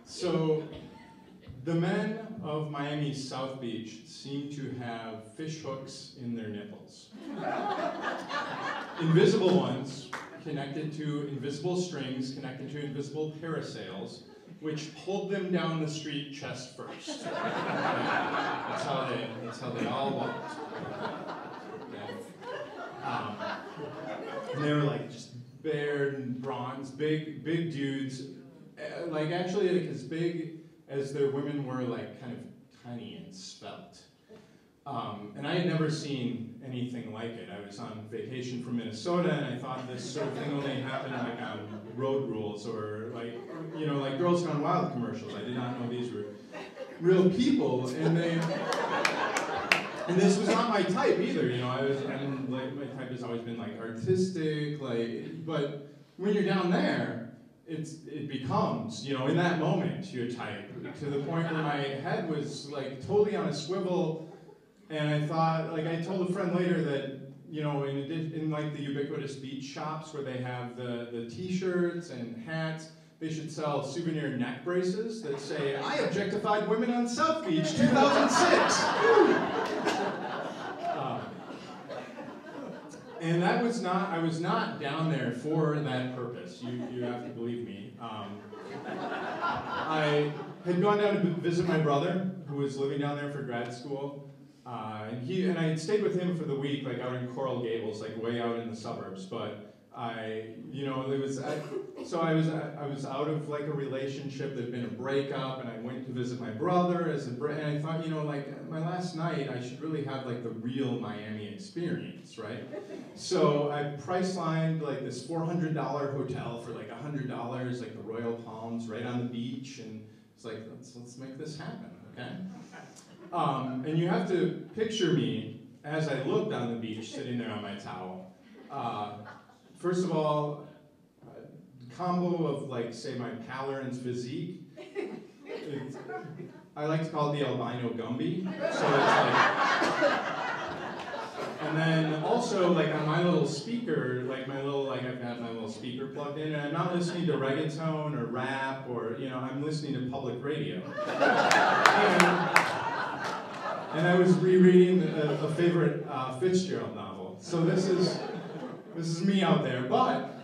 So the men of Miami's South Beach seem to have fish hooks in their nipples. Invisible ones connected to invisible strings, connected to invisible parasails, which pulled them down the street chest first. That's how they all walked. And they were like just bared and bronze, big dudes, like actually like as big as their women were, like kind of tiny and svelte. And I had never seen anything like it. I was on vacation from Minnesota, and I thought this sort of thing only happened like on Road Rules or like, you know, like Girls Gone Wild commercials. I did not know these were real people, and this was not my type either. You know, like my type has always been like artistic, like, but when you're down there, it becomes, you know, in that moment, your type, to the point where my head was like totally on a swivel. And I thought, like, I told a friend later that, you know, in like the ubiquitous beach shops where they have the t-shirts and hats, they should sell souvenir neck braces that say, "I objectified women on South Beach, 2006. And I was not down there for that purpose. You have to believe me. I had gone down to visit my brother, who was living down there for grad school. And I had stayed with him for the week, like out in Coral Gables, like way out in the suburbs. But I was out of like a relationship that had been a breakup, and I went to visit my brother and I thought, you know, like my last night, I should really have like the real Miami experience, right? So I price-lined like this $400 hotel for like $100, like the Royal Palms, right on the beach, and it's like let's make this happen, okay? And you have to picture me as I looked on the beach, sitting there on my towel. First of all, combo of like, say, my Palerins physique. I like to call it the albino Gumby. So it's like, and then also like on my little speaker, like I've got my little speaker plugged in, and I'm not listening to reggaeton or rap or, you know, I'm listening to public radio. And I was rereading a favorite Fitzgerald novel. So this is me out there. But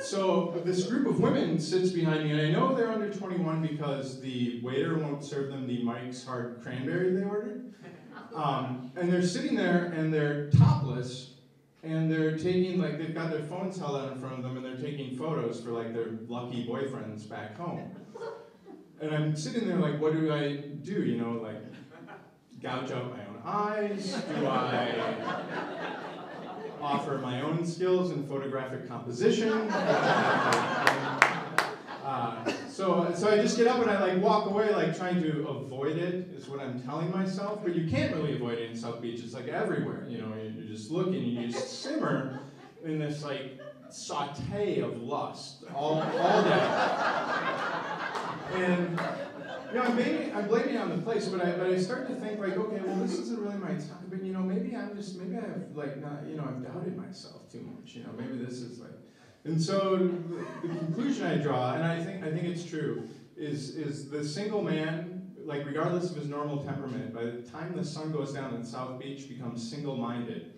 so this group of women sits behind me, and I know they're under 21 because the waiter won't serve them the Mike's Hard Cranberry they ordered. And they're sitting there, and they're topless, and they're taking, like, they've got their phones held out in front of them, and they're taking photos for like their lucky boyfriends back home. And I'm sitting there like, what do I do? You know, like, gouge out my own eyes? Do I offer my own skills in photographic composition? So I just get up and I like walk away, like trying to avoid it, is what I'm telling myself. But you can't really avoid it in South Beach. It's like everywhere. You know, you're just looking, you just simmer in this like saute of lust all day. And you know, I'm blaming it on the place, but I start to think like, okay, well, this isn't really my time. But you know, maybe I've like not, you know, I've doubted myself too much. You know, maybe this is like, and so the conclusion I draw, and I think it's true, is the single man, like regardless of his normal temperament, by the time the sun goes down in South Beach, becomes single-minded,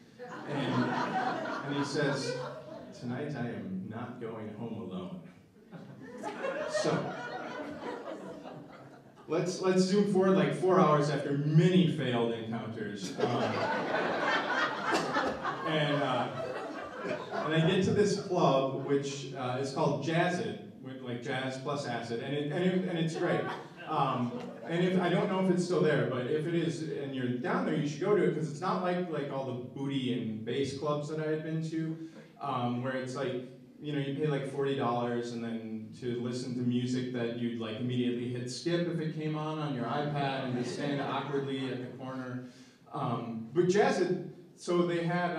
and he says, "Tonight I am not going home alone." So. Let's zoom forward like 4 hours after many failed encounters. And I get to this club, which is called Jazzid, with like jazz plus acid, and it's great. And if I don't know if it's still there, but if it is, and you're down there, you should go to it because it's not like all the booty and bass clubs that I had been to, where it's like, you know, you pay like $40 and then to listen to music that you'd like immediately hit skip if it came on your iPad and just stand awkwardly at the corner. But Jazzid, so they had,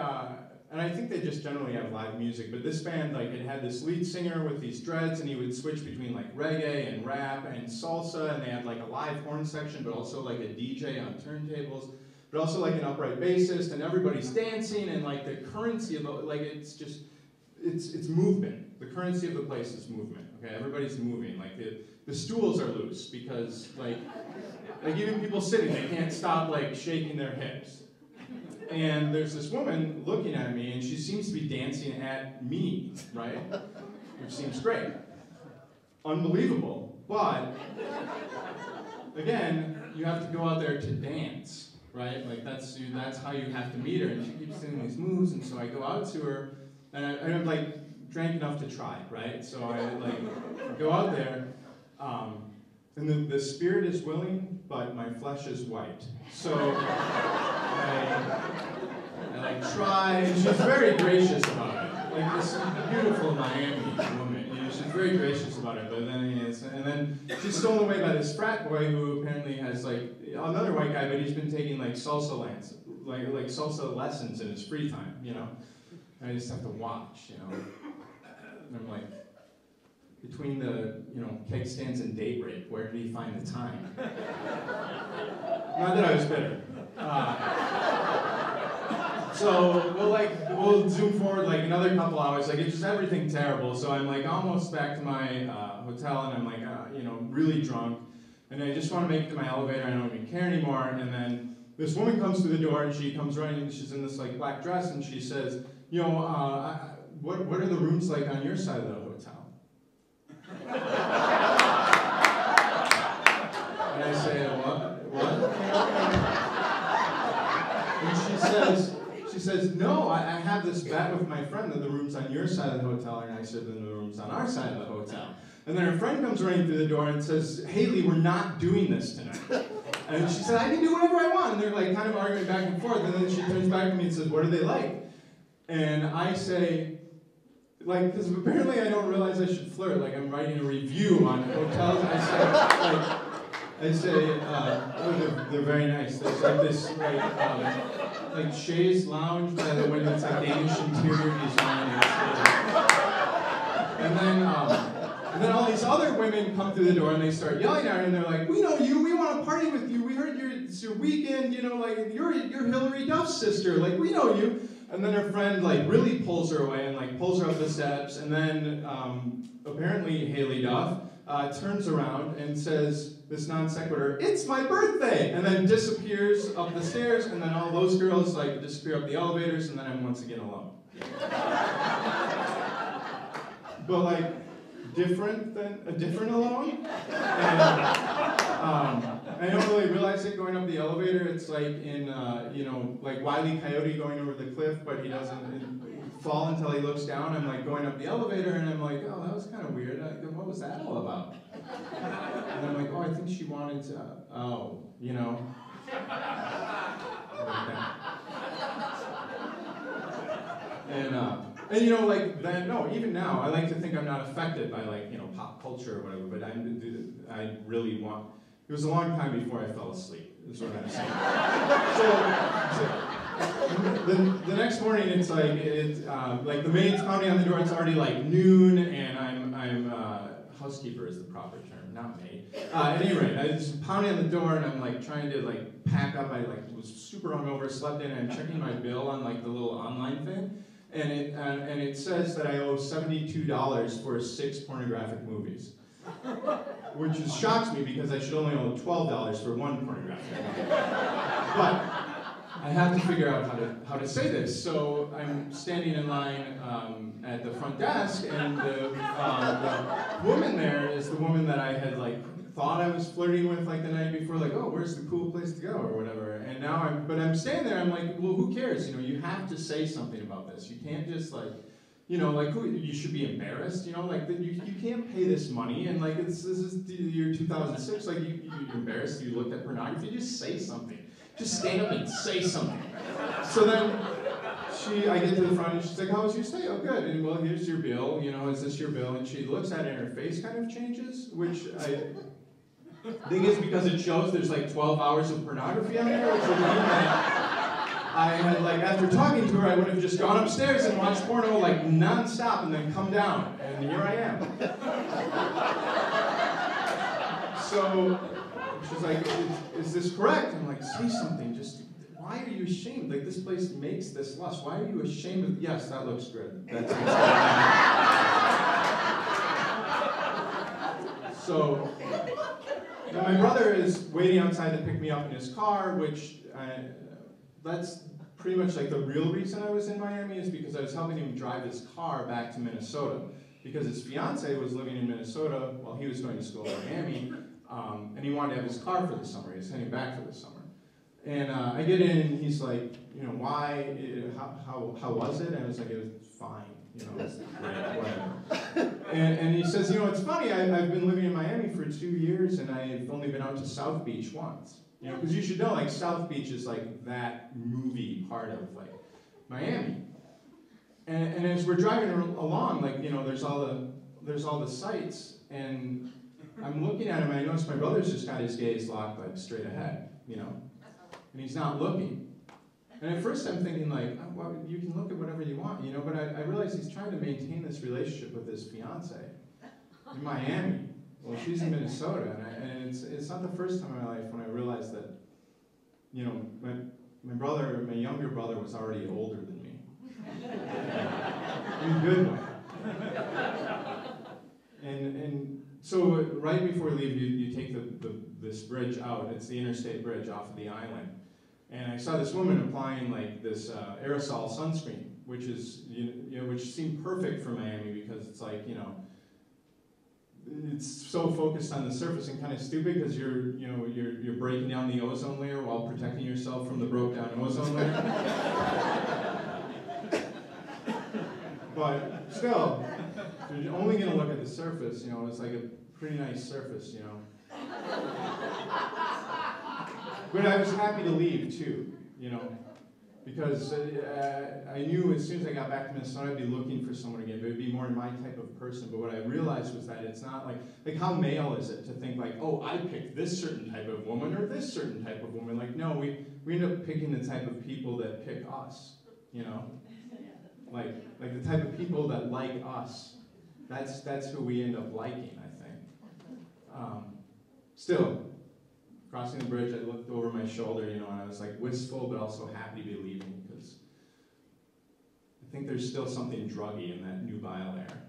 and I think they just generally have live music, but this band, like, it had this lead singer with these dreads, and he would switch between like reggae and rap and salsa, and they had like a live horn section, but also like a DJ on turntables, but also like an upright bassist, and everybody's dancing, and like the currency of like, it's just, it's movement. The currency of the place is movement. Okay, everybody's moving. Like the stools are loose because like even people sitting, they can't stop like shaking their hips. And there's this woman looking at me, and she seems to be dancing at me, right? Which seems great. Unbelievable. But, again, you have to go out there to dance, right? Like, that's how you have to meet her. And she keeps doing these moves, and so I go out to her, and I'm like, drank enough to try, right? So I, like, go out there, and the spirit is willing, but my flesh is white. So I like try, and she's very gracious about it. Like this beautiful Miami woman, you know, she's very gracious about it. But then she's stolen away by this frat boy who apparently has like another white guy, but he's been taking like salsa lessons in his free time, you know. And I just have to watch, you know. And I'm like, between the, you know, keg stands and daybreak, where did he find the time? Not that I was bitter. So we'll zoom forward like another couple hours. Like it's just everything terrible. So I'm like almost back to my hotel, and I'm like you know, really drunk, and I just want to make it to my elevator. I don't even care anymore. And then this woman comes through the door, and she comes running, and she's in this like black dress, and she says, you know, what are the rooms like on your side of the hotel? And I say, what? And she says, no, I have this bet with my friend that the rooms on your side of the hotel are nicer than the rooms on our side of the hotel. And then her friend comes running through the door and says, Haley, we're not doing this tonight. And she said, I can do whatever I want. And they're like kind of arguing back and forth. And then she turns back to me and says, what are they like? And I say, like, because apparently I don't realize I should flirt. Like, I'm writing a review on hotels. I say, oh, they're very nice. There's like this, like chaise lounge by the window. It's like Danish interior design. And then all these other women come through the door and they start yelling at her, and they're like, we know you. We want to party with you. We heard it's your weekend. You know, like you're Hillary Duff's sister. Like we know you. And then her friend like really pulls her away and like pulls her up the steps, and then apparently Haley Duff turns around and says this non sequitur, it's my birthday, and then disappears up the stairs, and then all those girls like disappear up the elevators, and then I'm once again alone. But like different alone. And I don't really realize it going up the elevator. It's like in, you know, like Wile E. Coyote going over the cliff, but he doesn't fall until he looks down. I'm like going up the elevator, and I'm like, oh, that was kind of weird. What was that all about? And I'm like, oh, I think she wanted to, oh, you know. And you know, like then, no, even now, I like to think I'm not affected by like, you know, pop culture or whatever, but I really want. It was a long time before I fell asleep. Is what I'm saying. So the next morning, it's like the maid's pounding on the door. It's already like noon, and I'm housekeeper is the proper term, not maid. At any rate, I was pounding on the door, and I'm like trying to like pack up. I like was super hungover, slept in, and I'm checking my bill on like the little online thing. And it says that I owe $72 for 6 pornographic movies, which shocks me because I should only owe $12 for 1 pornographic movie. But I have to figure out how to say this. So I'm standing in line at the front desk, and the woman there is the woman that I had like thought I was flirting with like the night before, like, oh, where's the cool place to go or whatever. And now I'm standing there, I'm like, well, who cares? You know, you have to say something about this. You can't just like, you know, like you should be embarrassed. You know, like you can't pay this money, and like this is the year 2006. Like you're embarrassed. You looked at pornography. Just say something. Just stand up and say something. So then I get to the front, and she's like, how was your stay? Oh, good. And well, here's your bill. You know, is this your bill? And she looks at it, and her face kind of changes, which I think is because it shows there's like 12 hours of pornography on there, which would mean that I had like, after talking to her, I would have just gone upstairs and watched porno like non-stop and then come down, and here I am. So she's like, is this correct? I'm like, say something, just, why are you ashamed? Like, this place makes this lust. Why are you ashamed of, yes, that looks good. That sounds good. So now my brother is waiting outside to pick me up in his car, which that's pretty much like the real reason I was in Miami, is because I was helping him drive his car back to Minnesota. Because his fiance was living in Minnesota while he was going to school in Miami, and he wanted to have his car for the summer. He was heading back for the summer. And I get in, and he's like, you know, why, how was it? And I was like, it was fine, you know, right, whatever. And he says, you know, it's funny, I've been living in Miami for 2 years, and I've only been out to South Beach once. You know, because you should know, like, South Beach is like that movie part of, like, Miami. And as we're driving along, like, you know, there's all the sights, and I'm looking at him, and I notice my brother's just got his gaze locked, like, straight ahead, you know, and he's not looking. And at first I'm thinking, like, oh, well, you can look at whatever you want, you know, but I realize he's trying to maintain this relationship with his fiance in Miami. Well, she's in Minnesota, and it's not the first time in my life when I realized that, you know, my younger brother was already older than me. In a good way. And so right before we leave, you take this bridge out. It's the interstate bridge off of the island. And I saw this woman applying like this aerosol sunscreen, which is which seemed perfect for Miami, because it's like, you know, it's so focused on the surface and kind of stupid, because you're breaking down the ozone layer while protecting yourself from the broke down ozone layer. But still, if you're only going to look at the surface, you know, it's like a pretty nice surface, you know. But I was happy to leave too, you know, because I knew as soon as I got back to Minnesota, I'd be looking for someone again. But it'd be more my type of person. But what I realized was that it's not like how male is it to think like, oh, I picked this certain type of woman or this certain type of woman. Like, no, we end up picking the type of people that pick us, you know. Like the type of people that like us. That's who we end up liking, I think. Still, crossing the bridge, I looked over my shoulder, you know, and I was like wistful, but also happy to be leaving, because I think there's still something druggy in that nubile air.